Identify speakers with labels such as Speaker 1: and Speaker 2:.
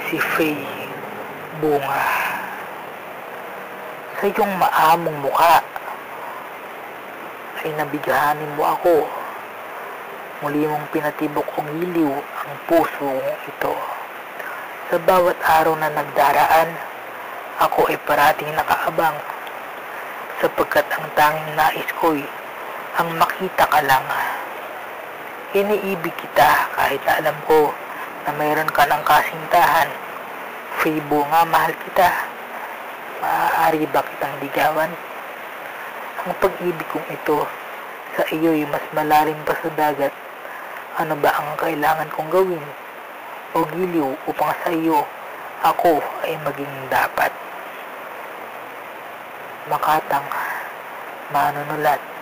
Speaker 1: si Faye Bunga. Sa iyong maamong mukha ay nabighanin mo ako. Muli mong pinatibok o giliw ang puso ito. Sa bawat araw na nagdaraan, ako ay parating nakaabang, sapagkat ang tanging nais ko'y ang makita ka lang. Iniibig kita kahit alam ko na mayroon ka ng kasintahan. Faye Bunga, mahal kita. Maaari ba kitang ligawan? Ang pag-ibig kong ito sa iyo'y mas malalim pa sa dagat. Ano ba ang kailangan kong gawin o giliw upang sa iyo ako ay maging dapat? Makatang, Manunulat.